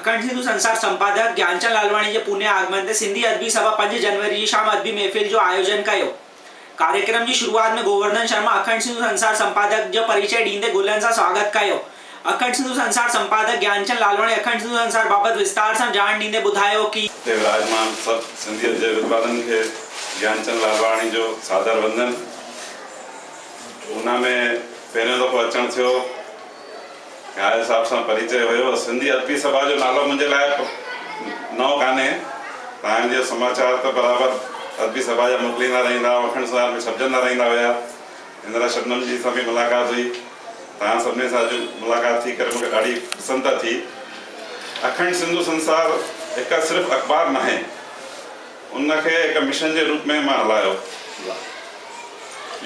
अखंड सिंधु संसार संपादक ज्ञानचंद लालवाणी जे पुणे आगमन ते सिंधी अदबी सभा 5 जनवरी जी शाम अदबी महफ़िल जो आयोजन कयो। कार्यक्रम की शुरुआत में गोवर्धन शर्मा अखंड सिंधु संसार संपादक जो परिचय ॾींदे गुलनि सां स्वागत कयो। अखंड सिंधु संसार संपादक ज्ञानचंद लालवाणी अखंड सिंधु संसार बाबत विस्तार से जान ॾींदे ॿुधायो कि विराजमान सब सिंधियत जे विद्वाननि खे ज्ञानचंद लालवाणी जो सादर वंदन। उनमें पहिरियों दफ़ो अचण थियो, घायल साहब से परिचय हो। सिंधी अदबी सभा जो नालो मुझे लाइ नओ काने, तव्हांजे समाचार तो बराबर अदबी सभा जा मोकिलींदा रहींदा, अखंड संसार में छपजंदा रहींदा हुआ। इंदिरा शबनम जी सां भी मुलाक़ात हुई, तव्हां सभिनी सां मुलाक़ात थी करे मूंखे ॾाढी पसंदि थी। अखंड सिंधु संसार एक सिर्फ अखबार न है, उनखे एक मिशन के रूप में मां हलायो।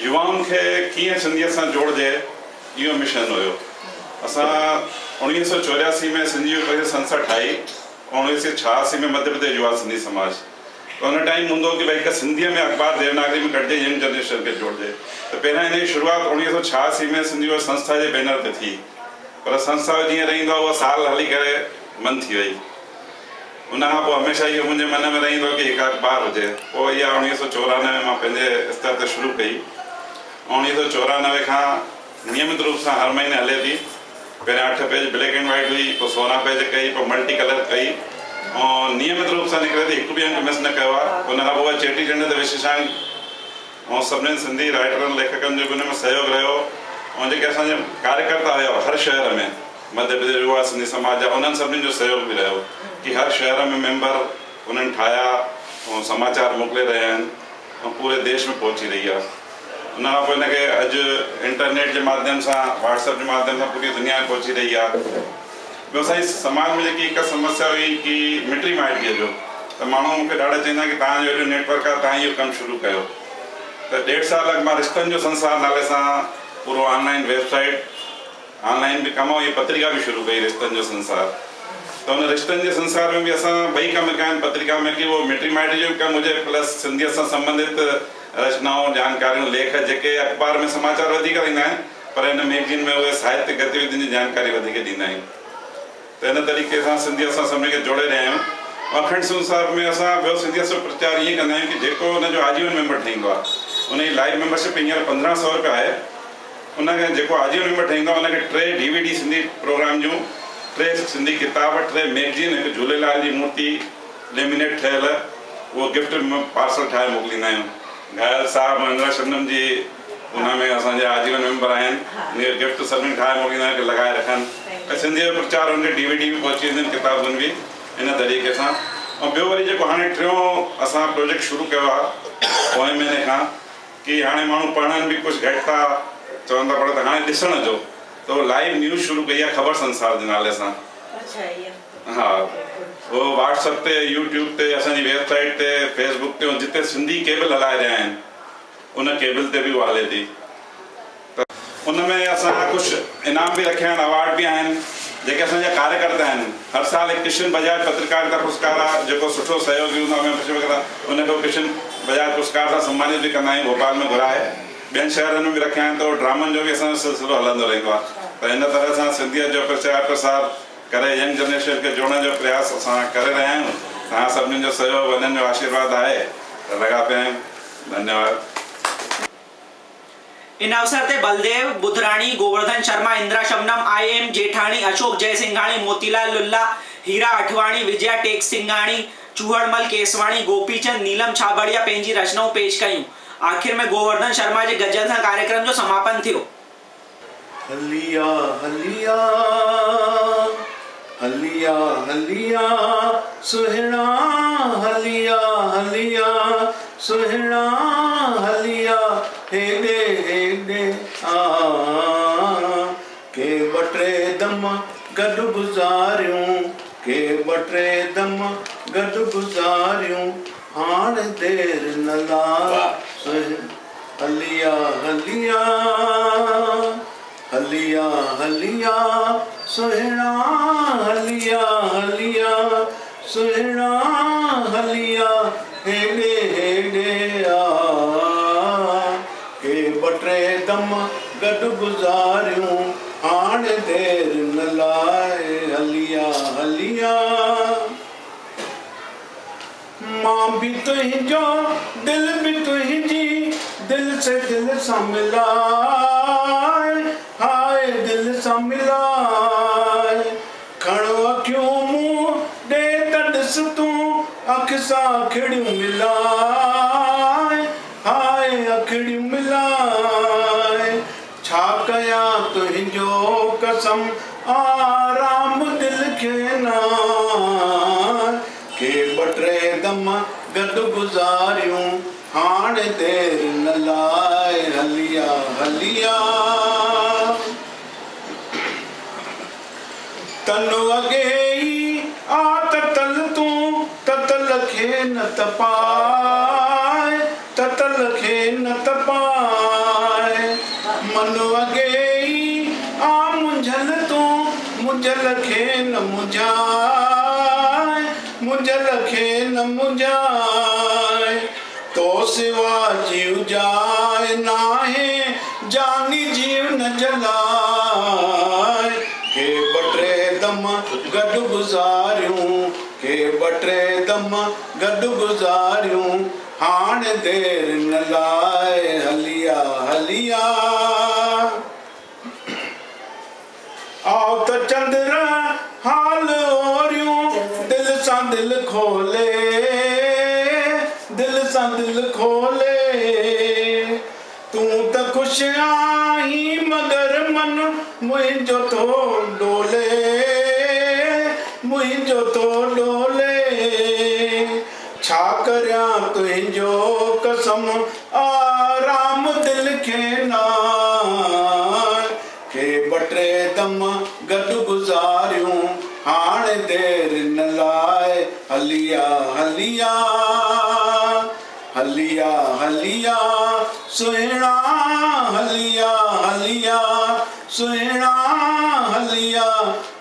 युवाओं के कीअं सिंधियत सां जोड़जे, इहो मिशन हुयो। असां 1984 में सिंधी युवा संस्था ठाई, 1986 में मध्य प्रदेश युवा सिंधी समाज। तो उन टाइम हूंदो कि भाई सिंधी में अखबार देवनागरी में कटिजे, यंग जनरेशन के जोड़जे। तो पहिरियां इन जी शुरुआत 1986 में सिंधी युवा संस्था के बैनर ते थी, पर संस्था जीअं रहींदो उहा साल हली करे बंद थी वई। उनखां पोइ हमेशह इहो मुंहिंजे मन में रहींदो कि हिकु अखबार हुजे। पोइ इहा 1994 में मां पंहिंजे स्तर ते शुरू कई। 1994 खां नियमित रूप से हर महीने हले थी। पहले 8 पेज ब्लैक एंड वाइट हुई, पोइ 16 पेज कई, पोइ मल्टी कलर कई, और नियमित रूप से निकले थी, एक भी अंक मिस न कयो आहे। उनखां पोइ चेटीचंड ते विशेषांक ऐं सभिनी सिंधी राइटरनि लेखकनि जो भी उनमें सहयोग रहियो। ऐं जेके असांजे कार्यकर्ता हुआ हर शहर में, मध्य प्रदेश युवा सिंधी समाज जा, उन्हनि सभिनी जो सहयोग भी रहियो कि हर शहर में मेंबर उन्हनि ठाहिया ऐं समाचार मोकिले रहिया आहिनि ऐं पूरे देश में पहुची रही है। उनखां पोइ इनखे अॼु इंटरनेट के माध्यम से, व्हाट्सएप के माध्यम से पूरी दुनिया में पहुची रही है। ॿियो असांजी समाज में जेकी हिकु समस्या हुई कि मिटी माइटीअ जो, तो माण्हू मूंखे ॾाढा चवंदा कि तव्हांजो एॾो नेटवर्क आहे, तव्हां इहो कमु शुरू कयो। तो 1.5 साल अॻु मां रिश्तनि जो संसार नाले सां पूरो ऑनलाइन वेबसाइट, ऑनलाइन भी कम, ये पत्रिका भी शुरू कई, रिश्तनि जो संसार। तो उन रिश्तनि जे संसार में भी असां ॿई कम कया आहिनि। पत्रिका में कि वो मिटी माइटी जो कमु हुजे, प्लस सिंधियत सां संबंधित रचनाओं, जानकारियों, लेख जेके अखबार में समाचार वधीक ईंदा आहिनि, पर इन मैगज़ीन में उहे साहित्य गतिविधियुनि जी जानकारी वधीक ॾींदा आहियूं। तो इन तरीक़े सां सिंधियत सां सभिनी खे जोड़े रहिया आहियूं। अखंड संसार में असां ॿियो सिंधियत जो प्रचार ईअं कंदा आहियूं कि जेको उनजो आजीवन मेंबर ठहींदो आहे, उनजी लाइव मेंबरशिप हींअर 1500 रुपया आहे। उनखे जेको आजीवन मेंबर ठहींदो आहे उनखे 3 DVD सिंधी प्रोग्राम जूं, 3 सिंधी किताब, 3 मैगज़ीन, हिकु झूलेलाल जी मूर्ति लेमिनेट ठहियल, उहो गिफ्ट में पार्सल ठाहे मोकिलींदा आहियूं। घायल साहब इंदिरा शबनम जी उनमें असांजे आजीवन मेंबर आहिनि, गिफ्ट सभिनी ठाहे मोकिलींदा आहिनि कि लॻाए रखनि। सिंधी जो प्रचार उनखे DVD भी पहुची वेंदियूं, किताबुनि भी इन तरीक़े सां। ऐं ॿियो वरी जेको हाणे टियों असां प्रोजेक्ट शुरू कयो आहे पोएं महीने खां, कि हाणे माण्हू पढ़नि भी कुछ घटि था, चवनि था पर हाणे ॾिसण जो, तो लाइव न्यूज़ शुरू कई आहे ख़बर संसार जे नाले सां। हाँ, वो व्हाट्सएप ते, यूट्यूब ते, असांजी वेबसाइट ते, फेसबुक ते, जिते सिंधी केबल हलाए रहिया आहिनि उन केबल ते भी हले थी। तो उनमें असां कुछ इनाम भी रखिया आहिनि, अवार्ड भी आहिनि। जेके असांजा कार्यकर्ता आहिनि, हर साल एक किशन बजाज पत्रकारिता पुरस्कार आहे, जेको सुठो सहयोगी हूंदो आहे उनको किशन बजाज पुरस्कार सां सम्मानित भी कंदा आहियूं। भोपाल में घुराए, ॿियनि शहरनि में भी रखिया आहिनि। तो ड्रामनि जो भी असांजो सिलसिलो हलंदो रहंदो आहे। तो इन तरह सां सिंधियत जो प्रचार प्रसार करे यंग जनरेशन के जोड़ने जो प्रयास असां करे रहिया आहियूं। तव्हां सभिनी जो सहयोग, वॾनि जो आशीर्वाद आहे, तो लॻा पिया आहियूं। धन्यवाद। इन अवसर ते बलदेव बुधराणी, गोवर्धन शर्मा, इंदिरा शबनम, IM जेठाणी, अशोक जयसिंघाणी, मोतीलाल लुल्ला, हीरा अठवाणी, विजया टेक सिंघाणी, चूहड़मल केसवाणी, गोपीचंद, नीलम छाबड़िया पंहिंजी रचनाऊं पेश कयूं। आखिर में गोवर्धन शर्मा जे गजल सां कार्यक्रम जो समापन थियो। हलिया हलिया हलिया हलिया सुहिणा, हलिया हलिया सुहिणा, हलिया हेॾे हेॾे के 2 दम गॾु गुज़ारियूं, के 2 दम गॾु गुज़ारियूं, हाणे देर न लाइ। हलिया हलिया हलिया हलिया सुहिणा, हलिया हलिया सुहिणा, हलिया हेॾे हेॾे के 2 दम गॾु गुज़ारियूं, हाणे देर न लाइ। हलिया हलिया मां भी तुझो दिल भी तुझी दिल से दिल सा मिलाए हाय दिल सा मिलाए खणो अखियूं मुंह ॾे त ॾिस तूं अख सां अखिड़ियूं मिलाए हाय अखिड़ियूं मिलाए छा कयां तुंहिंजो कसम आराम दिल खे ना के ॿ टे दम गॾु गुज़ारियूं हाणे देरि न लाइ हलिया हलिया तनु अॻे ई आ ततल तूं ततल खे न तपाए ततल खे न तपाए मनु अॻे ई आ मुंझल तूं मुंझल खे न मुंझाए मुंझल खे न मुंझाए तो सिवा जीव जाए नाहे जानी जीव न जलाए के ॿ टे दम गॾु गुज़ारियूं के ॿ टे दम गॾु गुज़ारियूं हाणे देरि न लाइ हलिया हलिया आओ त चंद्र हाल ओरियूं दिल सां दिल खोले दिल सां दिल खोले तूं त ख़ुशि आहीं मगर मन मुंहिंजो थो डोले मुंहिंजो थो डोले छा करियां तुंहिंजो कसम आराम दिल खे ना के ॿ टे दम गॾु गुज़ारियूं हाणे देरि न लाइ हलिया हलिया हलिया हलिया सुहिणा हलिया हलिया सुहिणा हलिया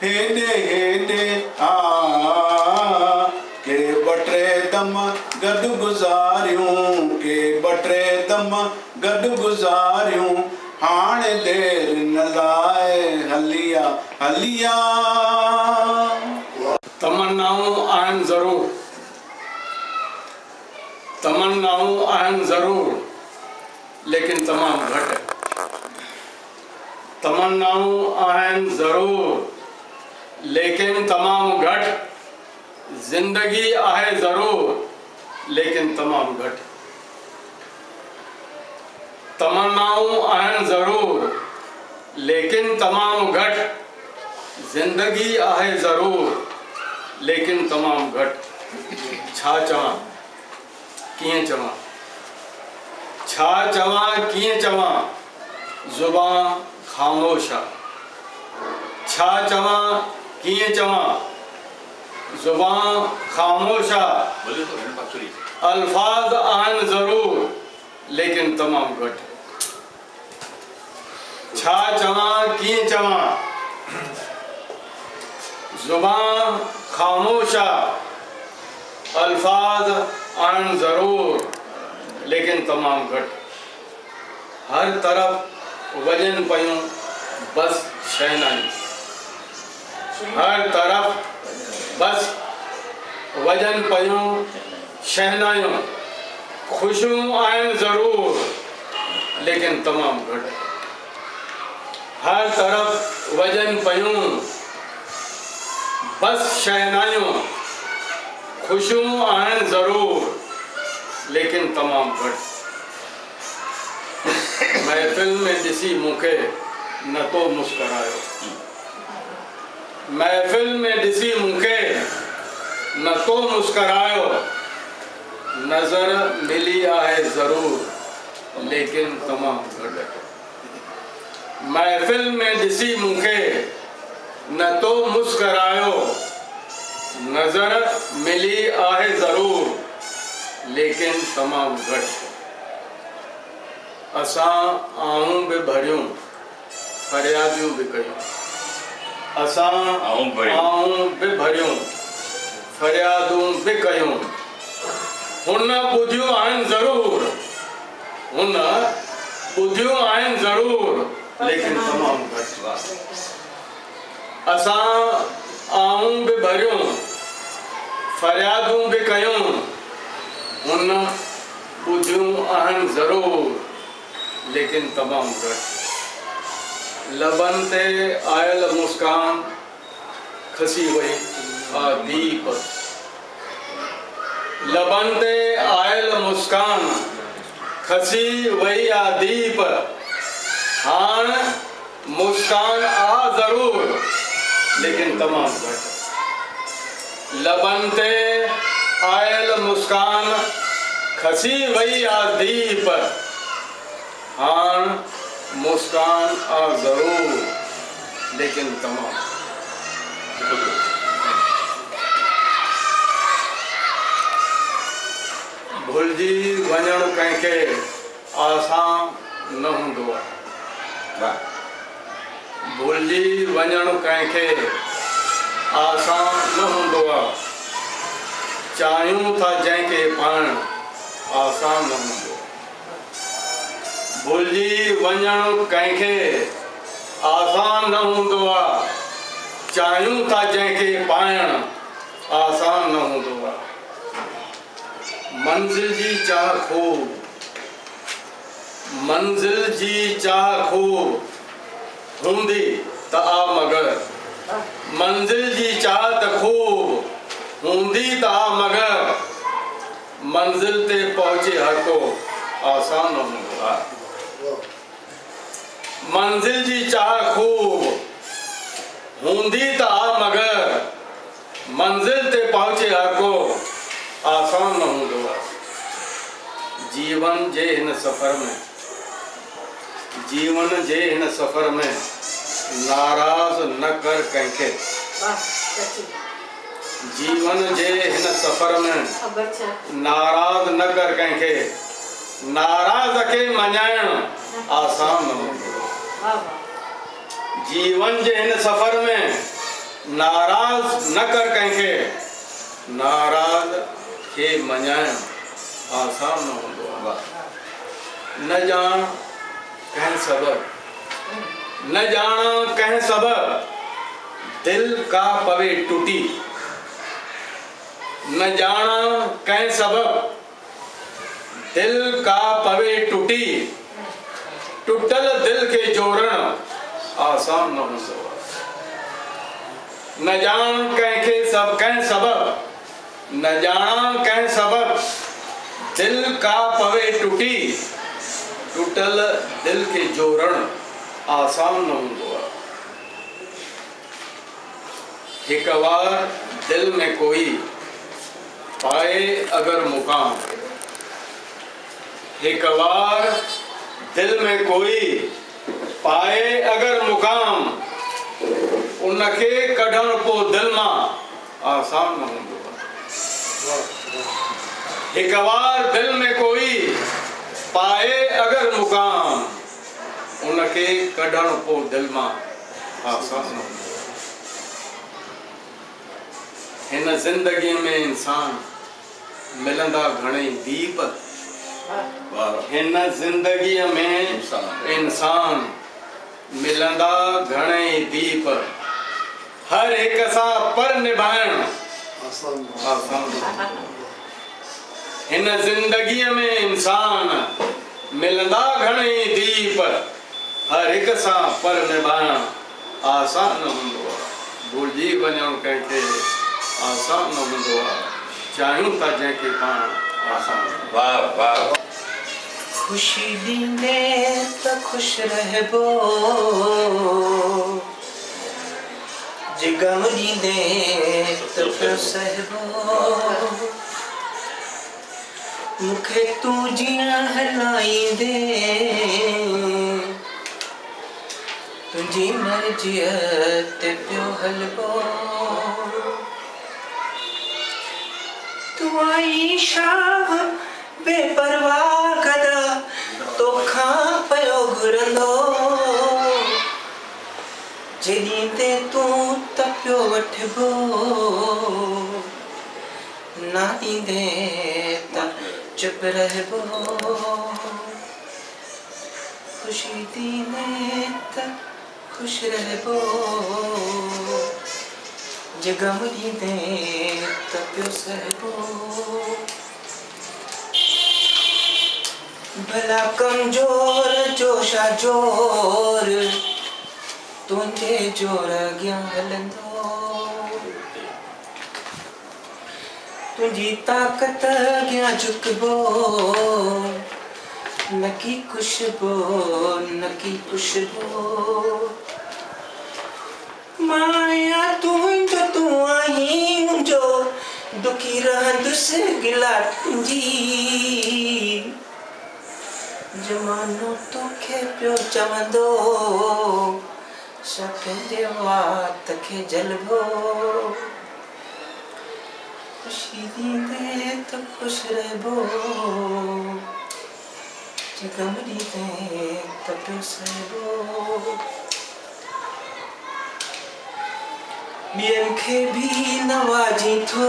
हेॾे हेॾे आ के ॿ टे दम गॾु गुज़ारियूं के ॿ टे दम गॾु गुज़ारियूं हाणे देरि न लाइ हलिया हलिया तमन्नाऊं आहिनि ज़रूर तमन्नाऊं आहिनि ज़रूर लेकिन तमामु घटि तमन्नाऊं आहिनि ज़रूर लेकिन तमामु घटि ज़िंदगी आहे ज़रूर लेकिन तमामु घटि तमन्नाऊं आहिनि ज़रूर लेकिन तमामु घटि ज़िंदगी आहे ज़रूर लेकिन तमामु घटि छा चवां कीअं चवां छा चवां कीअं चवां ज़ुबान ख़ामोश आहे छा चवां कीअं चवां ज़ुबान ख़ामोश आहे अल्फाज़ आहिनि ज़रूर लेकिन तमामु घटि छा चवां कीअं चवां ज़ुबान ख़ामोश आहे अल्फाज़ आहिनि ज़रूर लेकिन तमामु घटि हर तरफ़ वॼनि पयूं बस शहनाइयूं हर तरफ़ बस वॼनि पयूं शहनाइयूं ख़ुशियूं आहिनि ज़रूर लेकिन तमामु घटि हर तरफ़ वॼनि पयूं बस शहनाइयूं ख़ुशियूं आहिनि ज़रूर लेकिन तमामु घटि महफ़िल में ॾिसी मूंखे न तो मुस्करायो महफ़िल में ॾिसी मूंखे न तो मुस्करायो नज़र मिली आहे ज़रूर लेकिन तमामु घटि महफ़िल में ॾिसी मूंखे न तो मुस्करायो नज़र मिली आहे ज़रूर लेकिन तमामु घटि असां आऊं बि भरियूं फरियादियूं बि कयूं असां आऊं बि भरियूं फरियादूं बि कयूं हुन ॿुधियूं आहिनि ज़रूर हुन ॿुधियूं आहिनि ज़रूर लेकिन तमामु घटि असां आऊं बि भरियूं फरियादूं बि कयूं उन ॿुधियूं आहिनि ज़रूर लेकिन तमामु घटि। लबनि ते आयल मुस्कान खसी वई आ दीप। लबनि ते आयल मुस्कान खसी वई आ दीप। हाण मुस्कान आ ज़रूर लेकिन तमामु घटि। लबनि ते आयल मुस्कान खसी वई आ दीप। हाण मुस्कान आ ज़रूर लेकिन तमामु। भुलिजी वञणु कंहिंखे आसान न हूंदो आहे। भुलिजी वञणु कंहिंखे आसान न हूंदो आहे। चाहियूं था जंहिंखे पाइणु आसान न हूंदो आहे। भुलिजी वञणु कंहिंखे आसान न हूंदो आहे। चाहियूं था जंहिंखे पाइणु आसान न हूंदो आहे। मंज़िल जी चाह खूब, मंज़िल जी चाह खूब हूंदी त आ मगर। मंज़िल जी चाह त खूब हूंदी त आ मगर। मंज़िल ते पहुचे हर को आसान न हूंदो आहे। मंज़िल जी चाह खूब हूंदी त आ मगर। मंज़िल ते पहुचे हर को आसान न हूंदो आहे। जीवन जे हिन सफ़र में, जीवन जे हिन सफ़र में नाराज़ न कर कंहिंखे। जीवन जे हिन सफ़र में नाराज़ न कर कंहिंखे। नाराज़ खे मञाइणु आसान न हूंदो आहे। जीवन जे हिन सफ़र में नाराज़ न कर कंहिंखे। नाराज़ खे मञाइणु आसान न हूंदो आहे। न ॼाण कंहिं सबब, न ॼाण कंहिं सबब दिल का पवे टूटी। न ॼाण कंहिं सबब दिल का पवे टूटी। टुटल दिल खे जोड़णु आसान न हूंदो आहे। न ॼाण कंहिं सबब, न ॼाण कंहिं सबब दिल का पवे टूटी। टुटल दिल खे जोड़णु आसान न हूंदो आहे। हिक बार दिल में कोई पाए अगर मुकाम। एक बार दिल में कोई पाए अगर मुकाम। उनखे कढणु पोइ दिल मां आसान न हूंदो आहे। एक बार दिल में कोई पाए अगर मुकाम। उनखे कढणु पोइ दिल मां आसान न हूंदो आहे। हिन ज़िंदगीअ में इंसान मिलंदा घणेई दीप। हिन ज़िंदगीअ में इंसान मिलंदा घणेई दीप। हर हिक सां पर निभाइणु आसान। हिन ज़िंदगीअ में इंसान मिलंदा घणेई दीप। हर हिक सां पर निभाइणु आसान न हूंदो आहे। भुलिजी वञणु कंहिंखे आसान न हूंदो आहे। चाहियूं था जंहिंखे पाइणु आसान। वाह वाह। खुशी ॾींदे त खुश रहबो, जे गम ॾींदे त पियो सहबो। मूंखे तूं जीअं हलाईंदे तुंहिंजी मर्ज़ीअ ते पियो हलबो। तूं आई शाह बेपरवाह कदा तोखां पियो घुरंदो। जेॾीं ते तूं त पियो वठबो, ना ॾींदे त चुप रहबो। खुशी ॾींदे त खुश रहबो, जे गम ॾींदे त पियो सहबो। भला कमजोर जोशा जोर तुंहिंजे जोर अॻियां हलंदो तुंहिंजी ताक़त अॻियां झुकबो न की खुशबो माया तुंहिंजो तूं आहीं मुंहिंजो दुखी रहंदुसि गिला तुंहिंजी ज़मानो तोखे पियो चवंदो छा पंहिंजे वात खे जलबो ख़ुशी ॾींदे त ख़ुशि रहबो जे गम ॾींदे त पियो सहबो ॿियनि खे बि नवाजी थो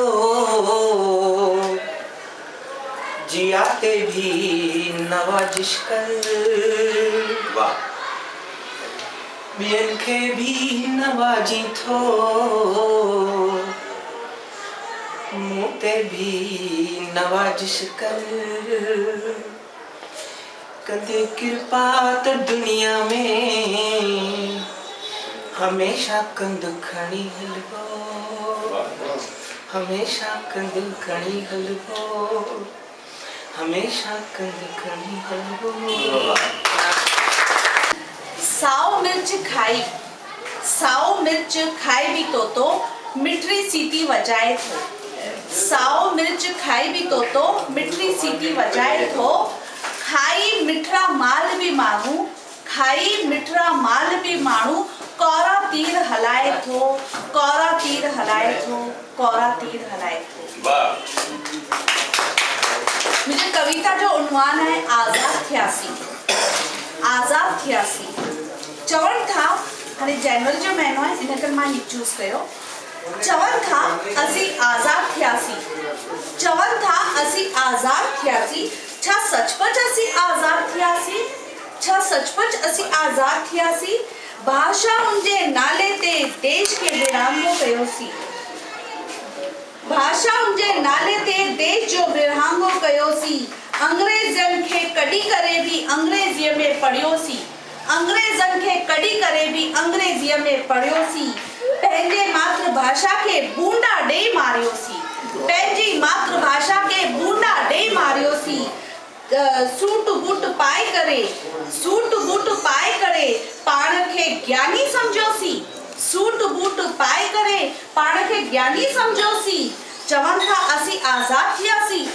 जिया ते भी नवाजिश कर ॿियनि खे भी नवाजी थो मूं ते भी नवाजिश कर कंदे कृपा त दुनिया में हमेशा कंद खणी हलबो हमेशा कंद खणी हलबो हमेशा कंद खणी हलबो साओ मिर्च खाई भी तो मिठरी सीटी वजाए थो साओ मिर्च खाई भी तो मिठरी सीटी वजाए थो खाई मिठरा माल भी माण्हू कौरा तीर हलाए थो मुझे कविता जो उन्वान है आज़ाद थियासी चवण था हाणे जनवरी जो महीनो है इन करे मां चूज़ कयो चवण था असी आज़ाद थियासी छा सचमुच असी आज़ाद थियासी भाषा उनजे नाले ते देश के विरहांगो कयोसी जो विरहांगो कयोसी अंग्रेजन खे कढी करे भी अंग्रेजीअ में पढ़ियोसी पंहिंजे मातृभाषा के बूंदा ॾेई मारियोसी सूट बूट पाए करे पाण खे ज्ञानी समझोसी चवनि था असी आज़ाद थियासी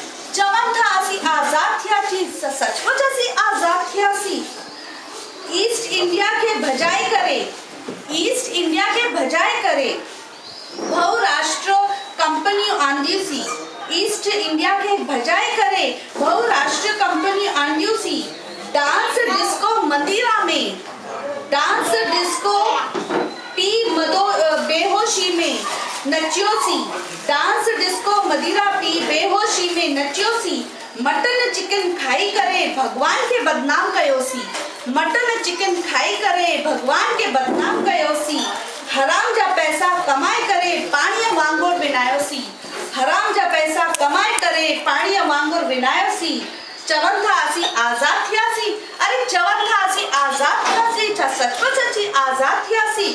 सचमुच असी आज़ाद थियासी ईस्ट इंडिया के भजाए करे बहुराष्ट्र कंपनियूं आंदियूसी डांस डिस्को पी बेहोशी में नचियोसी मटन चिकन खाई करे भगवान के बदनाम कयोसी हराम जा पैसा कमाए करे पाणीअ वांगुर विनायोसी चवनि था असी आज़ाद थियासी छा सचमुच असी आज़ाद थियासी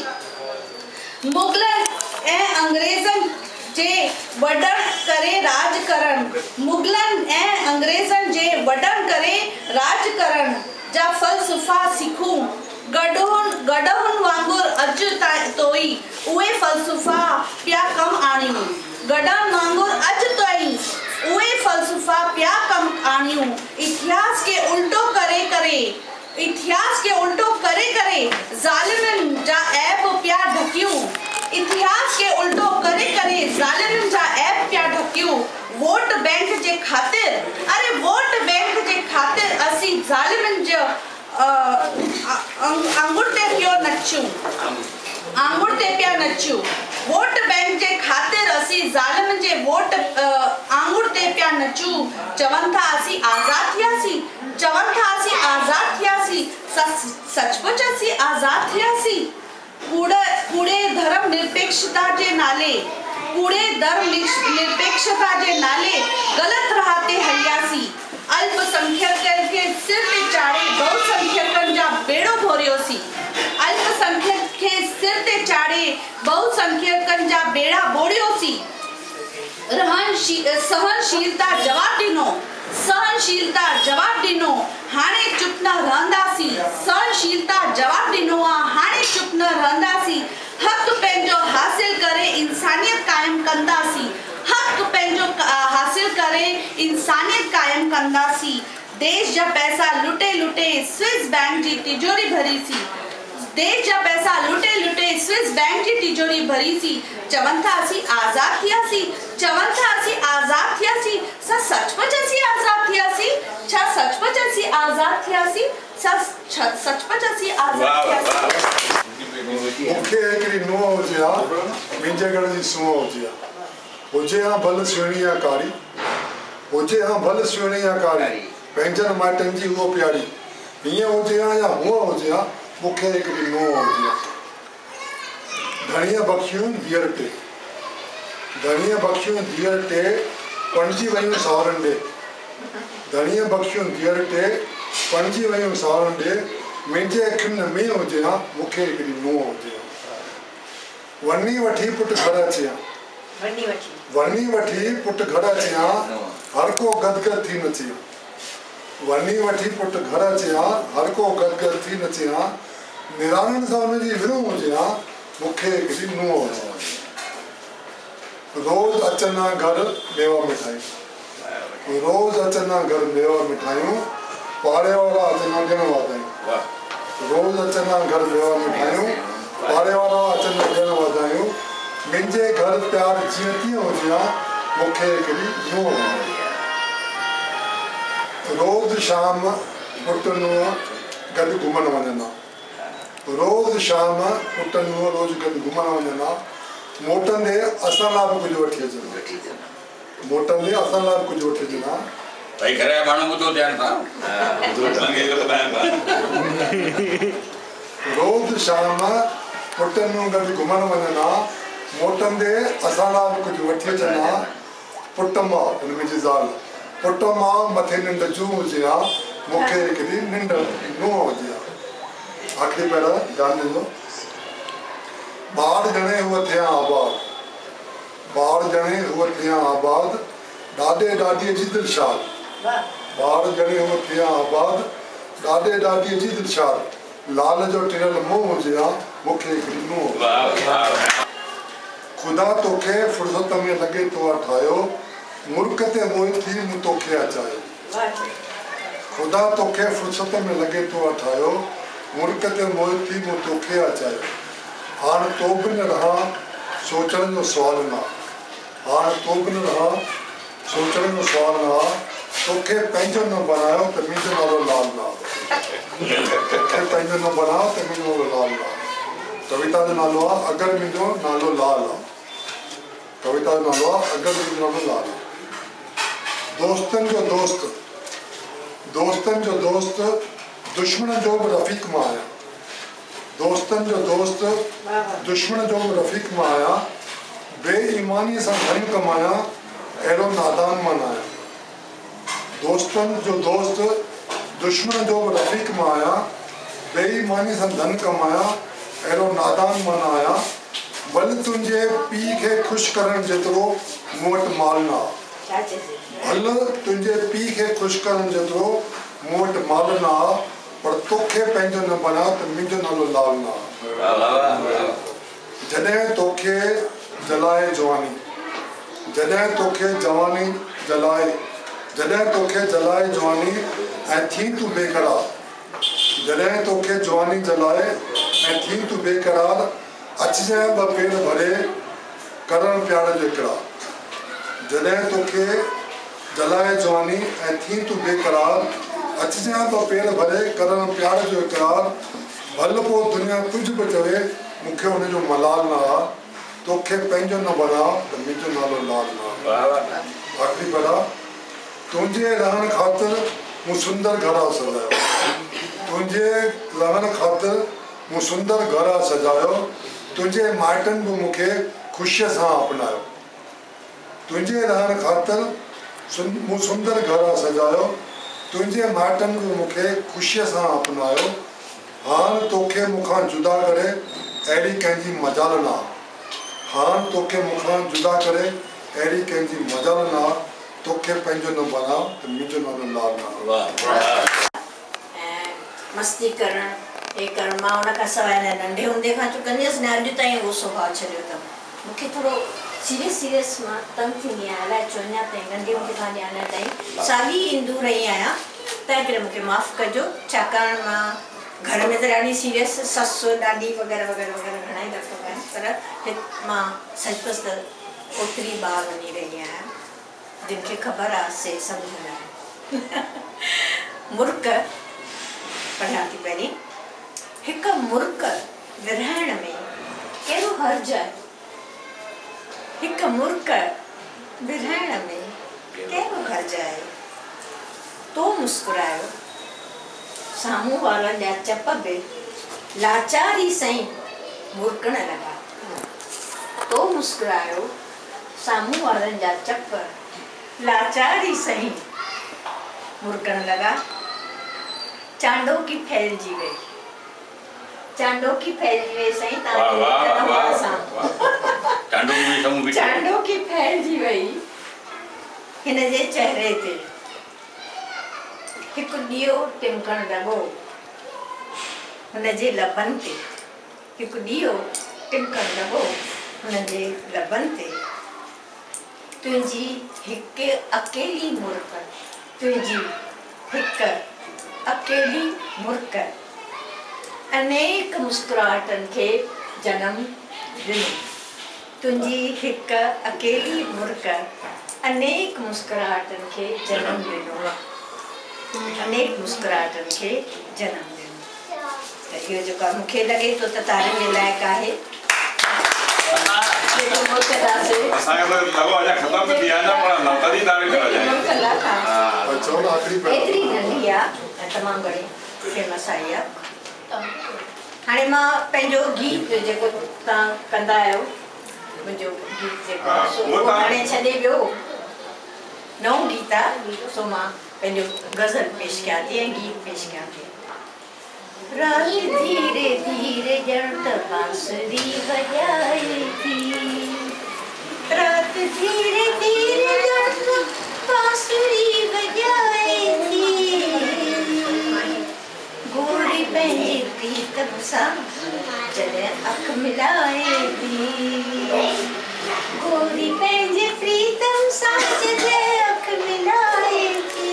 मुगलन ऐं अंग्रेज़न जे वडण करे राज करण जा फ़लसफ़ा सिखूं गडहुन वांगुर अॼु तोई उहे फ़लसफ़ा पिया कम आणियूं इतिहास के उल्टो करे ज़ालिमनि जा ऐब पिया ढकियूं वोट बैंक जे खातिर असी ज़ालिमनि जो आंगुर ते पिया नचूं वोट बैंक जे खातिर असी ज़ालिमनि जे वोट आंगुर ते पिया नचूं चवनि था असी आज़ाद थियासी सचमुच असी आज़ाद थियासी कूड़े धर्म निरपेक्षता जे नाले गलत राह ते अल्पसंख्यकनि खे सिर ते चाढ़े बहुसंख्यकनि जा बेड़ो भोरियोसीं। अल्पसंख्यक खे सिर ते चाढ़े बहुसंख्यकनि जा बेड़ा बोड़ियोसीं। सहनशीलता जवाब ॾिनो, सहनशीलता जवाब ॾिनो, हाणे चुप न रहंदासीं। सहनशीलता जवाब ॾिनो आहे, हाणे चुप न रहंदासीं। हक़ पंहिंजो हासिल करे इंसानियत कायम कंदासीं। हक़ पंहिंजो हासिल करे इंसानियत कायम कंदासीं। देश जा पैसा लुटे लुटे स्विस बैंक जी तिजोरी भरीसीं। देश जा पैसा लुटे लुटे स्विस बैंक जी तिजोरी भरीसीं। चवनि था असीं आज़ाद थियासीं, चवनि था असीं आज़ाद थियासीं। छा सचमुच असीं आज़ाद थियासीं? छा सचमुच असीं आज़ाद थियासीं? सचमुच असीं आज़ाद थियासीं? मूंखे हिकिड़ी नुंहुं हुजे हा, मुंहिंजे घर जी सूंहुं हुजे हा भले सुहिणी या कारी, हुजे हा भले सुहिणी या कारी, पंहिंजनि माइटनि जी उहो प्यारी। हीअं हुजे हा या हूअं हुजे हा, मूंखे हिकिड़ी नुंहुं हुजे हा। घणीअ बख़्शियूं धीअर टे, घणीअ बख़्शियूं धीअर टे, पणिजी वयूं सावरनि ॾे। घणीअ बख़्शियूं धीअर टे, पणिजी वयूं सावरनि ॾे। मुंहिंजे अखियुनि में हुजे हा, मूंखे हिकिड़ी नुंहुं हुजे हा। वञी वठी पुटु घर अचे हा, वञी वठी पुटु घर अचे हा, हर को गदगद थी नचे हा। वञी वठी पुटु घर अचे हा, हर को गदगद थी नचे हा। निराणनि सां हुनजी विरह हुजे हा, मूंखे हिकिड़ी नुंहुं हुजे हा। रोज़ अचनि हा घर मेवा मिठायूं, रोज़ अचनि हा घर मेवा मिठायूं, पाड़े वारा अचनि हा ॾिण वाधायूं। रोज़ अचनि हा घर मेवा मिठायूं, पाड़े वारा अचनि हा ॾिण वाधायूं। मुंहिंजे घर प्यार जीअं तीअं हुजे हा, मूंखे हिकिड़ी नुंहुं हुजे हा। रोज़ शाम पुटु नुंहुं गॾु घुमणु वञनि हा, रोज़ शाम पुटु नुंहुं रोज़ गॾु घुमणु वञनि हा। मोटंदे असां लाइ बि कुझु वठी अचनि, मोटंदे असां लाइ बि कुझु वठी अचनि हा। भाई घर जा माण्हू ॿुधो ध्यानु सां, रोज़ शाम पुटु नुंहुं गॾु घुमणु वञनि हा। मोटंदे असां लाइ बि कुझु वठी अचनि हा। पुटु मां मुंहिंजी ज़ाल, पुटु मां मथे निंड जूं हुजे हा, मूंखे हिकिड़ी निंड नुंहुं हुजे हा। आख़िरी पहिरियों ध्यानु ॾिजो। ॿार ॼणे हूअ थिया आबाद, ॿार ॼणे हूअ थिया आबाद, ॾाॾे ॾाॾीअ जी दिलशाद। ॿार ॼणे हूअ थिया आबाद, ॾाॾे ॾाॾीअ जी दिलशाद। लाल जो टिरियल मुंहुं हुजे हा, मूंखे हिकिड़ी नुंहुं। ख़ुदा तोखे फुर्सत में लॻे तो ठाहियो, मुल्क ते मोहित थी मूं तोखे अचायो। ख़ुदा तोखे फुर्सत में लॻे तो ठाहियो, मुल्क ते मोहित थी मूं तोखे अचायो। हाणे तो बि न रहा सोचण जो सुवाल न, हाणे तो बि न रहा सोचण जो सुवाल न। तोखे पंहिंजो न बनायो त मुंहिंजो नालो लाल न, तोखे पंहिंजो न बनायो त मुंहिंजो नालो लाल न। कविता जो नालो आहे अगरि मुंहिंजो नालो लाल आहे, कविता जो नालो आहे अगरि मुंहिंजो नालो लाल आहे। दोस्तनि जो दोस्त, दोस्तनि जो दोस्त, दुश्मन जो बि रफ़ीक मां आहियां। दोस्तनि जो दोस्त, दुश्मन जो बि रफ़ीक मां आहियां। बेईमानीअ सां धन कमाया, अहिड़ो नादान मां न आहियां। दोस्तनि जो दोस्त, दुश्मन जो बि रफ़ीक मां आहियां। बेईमानी सां धन कमाया, अहिड़ो नादान मां न आहियां। भले तुंहिंजे पीउ खे ख़ुशि करण जेतिरो मूं वटि माल न आहे, भले तुंहिंजे पीउ खे ख़ुशि करण जेतिरो मूं वटि माल न आहे, पर तोखे पंहिंजो न बनायो त मुंहिंजो नालो लाल न आहे। जॾहिं तोखे जलाए जवानी, जॾहिं तोखे जवानी जलाए, जॾहिं तोखे जलाए जवानी ऐं थी तूं बेक़रार, जॾहिं तोखे जवानी जलाए ऐं थी तूं बेक़रार, अचिजांइ ॿ पेर भरे करण प्यार जो इक़रार। जॾहिं तोखे जलाए जवानी ऐं थी तूं बेक़रार, अचिजांइ ॿ पेर भरे करण प्यार जो इक़रार। भले पोइ दुनिया कुझु बि चवे मूंखे हुनजो मलाल न आहे, तोखे पंहिंजो न बनाओ त मुंहिंजो नालो लाल न आहे। आख़िरी पढ़ा। तुंहिंजे रहण ख़ातिर मूं सुंदर घरा सजायो, तुंहिंजे रहण ख़ातिर मूं सुंदर घरा सजायो। तुंहिंजे माइटनि बि मूंखे ख़ुशीअ सां अपनायो। तुंहिंजे रहण ख़ातिर मूं सुंदर घरा सजायो, तुझे माटन को मुखे खुशी से अपनायो हान तोखे मुखान जुदा करे एड़ी कंजी मजाल ना हान तोखे मुखान जुदा करे एड़ी कंजी मजाल ना तोखे पंजो न बना तो मुझो न लाल ना मस्ती करण ए करण मां उन का सवाइ नंढे हूंदे खां चुकंदसि ने अॼु ताईं उहो स्वभाव छॾियो अथमि मूंखे थोरो सीरियस मां तंग थींदी आहियां अलाए छो अञा ताईं नंढे हूंदे खां अञा ताईं साॻी ईंदू रही आहियां तंहिं करे मूंखे माफ़ु कजो छाकाणि मां घर में त ॾाढी सीरियस ससु ॾाढी वग़ैरह वग़ैरह वग़ैरह घणा ई दफ़ा कया पर मां सचुपचु त ओतिरी ॿार वञी रही आहियां जिन खे ख़बर आहे से सम्झंदा आहिनि मुर्क पढ़ां थी पहिरीं हिकु मुर्क विरहाइण में कहिड़ो हर्ज आहे हिकु मुर्क विरहाइण में कहिड़ो हर्ज आहे तो मुस्कुरायो साम्हूं वारनि जा चप बि लाचारी सही मुर्कण लॻा तो मुस्कुरायो साम्हूं वारनि जा चप लाचारी सही मुर्कण लॻा चांडोकी फैलजी वई चांडोकी फैलजी वई सही चांडोकी फैलजी वई हिन जे चेहरे ते हिकु ॾीओ टिमकण लॻो हुन जे लबनि ते हिकु ॾीओ टिमकण लॻो हुन जे लबनि ते तुंहिंजी हिकु अकेली मुर्क तुंहिंजी हिकु अकेली मुर्क अनेक मुस्कुराहटनि खे जनम ॾिनो तुंहिंजी हिकु अकेली मुर्क अनेक मुस्कुराहटनि खे जनम ॾिनो अनेक मुस्कुराहटनि खे जनम ॾिनो त इहो जेको मूंखे लॻे थो त तारनि जे लाइक़ु आहे एतिरी नंढी आहे ऐं तमामु घणी फेमस आई आहे हाणे मां पंहिंजो गीत जेको तव्हां कंदा आहियो मुंहिंजो गीत जेको हाणे छॾे वियो नओं गीत आहे सो मां पंहिंजो गज़ल पेश कयां थी ऐं गीत पेश कयां थी रात धीरे धीरे ॼण त बांसुरी वॼाए थी रात धीरे धीरे ॼण त बांसुरी वॼाए थी गोरी पंहिंजे प्रीतम सां जॾहिं अख मिलाए थी गोरी पंहिंजे प्रीतम सां जॾहिं अख मिलाए थी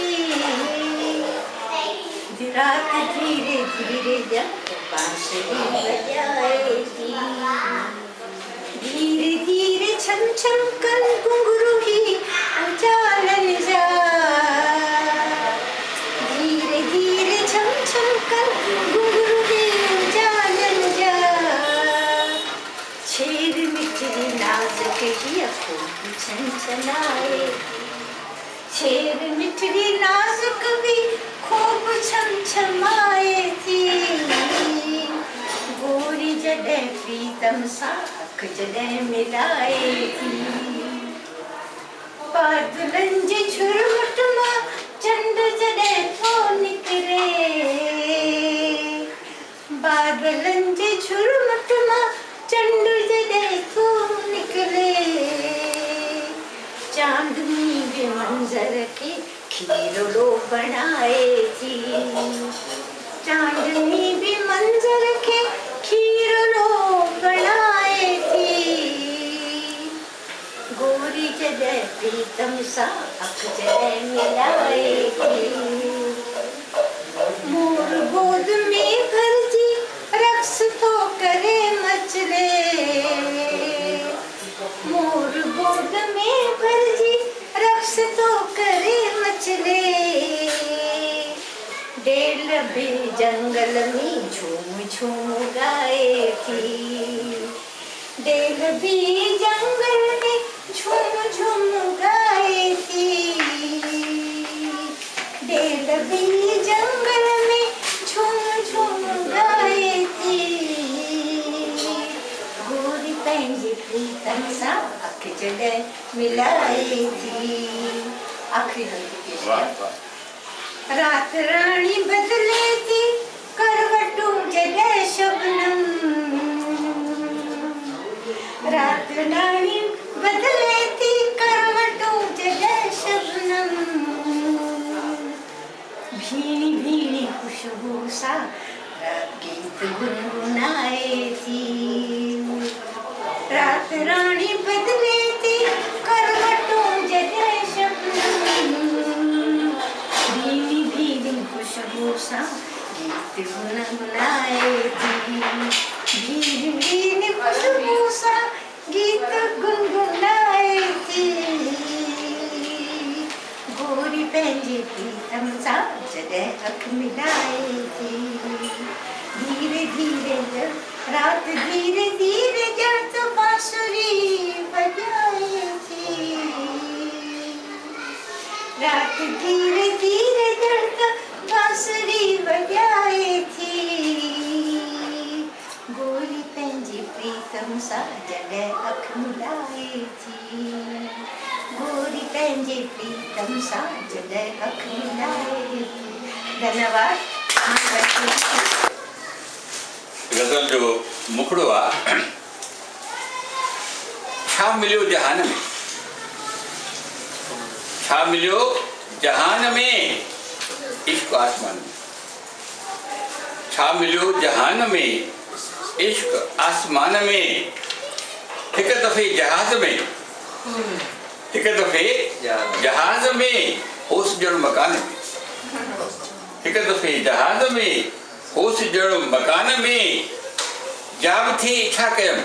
रात धीरे धीरे जब बांसुरी बजाए थी धीरे धीरे छम छम कर घुंघरू ही उजालन जा धीरे धीरे छम छम कर घुंघरू ही उजालन जा छेड़ मिठड़ी नाजुक की अखों छन छनाए छेड़ मिठड़ी नाजुक भी खूब छम छमाए थी गोरी जॾहिं प्रीतम सां अख जॾहिं मिलाए थी बादलनि जे झुरमुट मां चंड जॾहिं थो निकिरे बादलनि जे झुरमुट मां चंड जॾहिं थो निकिरे चांदनी बि मंज़र खे खीरलो बनाए थी चांदनी भी मंजर के खीरलो बनाए थी गोरी जॾहिं प्रीतम सां अख जॾहिं मिलाए थी मोर गोद में भरजी रक्स थो करे मचले मोर गोद में भरजी रक्स तो करे मचले डेल भी जंगल में झूम झूम गाए थी डेल भी जंगल में झूम झूम गाए थी डेल भी जंगल में झूम झूम गाए थी गोरी पंहिंजे प्रीतम सां अख जॾहिं मिलाए थी आखिरी रात रानी बदले थी करवटों जगह शबनम, रात रानी बदले थी करवटों जगह शबनम, भीनी भीनी खुशबू सा गीत गुनगुनाए थी। रात रानी बदले थी करवटों जगह शबनम, भीनी भीनी खुशबू सा गीत गुनगुनाए थी, भीनी भीनी खुशबू सा गीत गुनगुनाए थी। गोरी पंहिंजे प्रीतम सां जॾहिं अख मिलाए थी, धीरे धीरे जब रात धीरे धीरे जब बांसुरी बजाए थी, रात धीरे धीरे जब बांसुरी बजाए थी। गोरी पंहिंजे प्रीतम सां जॾहिं अख मिलाए थी, गोरी पंहिंजे प्रीतम सां जॾहिं अख मिलाए थी। धन्यवाद। गज़ल जो मुखड़ो आहे, छा मिलियो जहान में, छा मिलियो जहान में इश्क आसमान में, छा मिलियो जहान में इश्क आसमान में। हिक दफ़े जहाज़ में, हिक दफ़े जहाज़ में होश जहिड़ो मकान में, हिक दफ़े जहाज़ में होश जहिड़ो मकान में। जाब थे इच्छा कयम,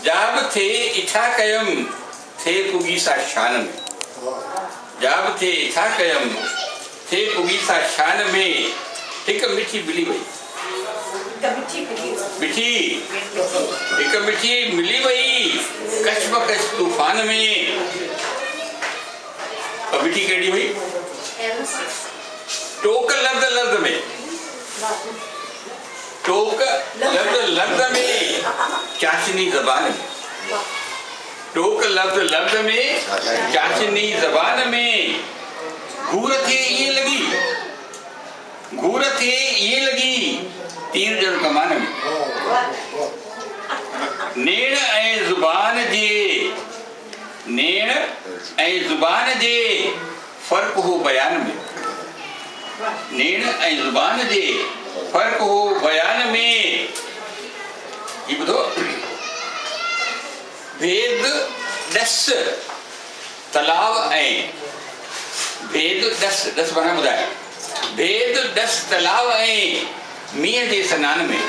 जाब थे इच्छा कयम थे पुगी सा शान में, जाब थे इच्छा कयम थे पुगी सा शान में। हिक मिठी मिली वई, मिठी हिक मिठी मिली वई कश बकश तूफान में। और मिठी कहिड़ी हुई? टोक लफ्ज़ लफ्ज़ में, टोक लफ्ज़ लफ्ज़ में चाशनी ज़बान में, टोक लफ्ज़ लफ्ज़ में चाशनी ज़बान में। घूर थे ये लगी, घूर थे ये लगी तीर जड़ कमान में। नेण ऐं ज़ुबान जे, नेण ऐं ज़ुबान जे फ़र्क़ हो बयान में, नेण ऐं ज़ुबान जे फ़र्क़ हो बयान में। ये ॿुधो, भेद ॾस तलाव ऐं, भेद ॾस, ॾस माना ॿुधाए, भेद ॾस तलाव ऐं मींहं जे सनान में।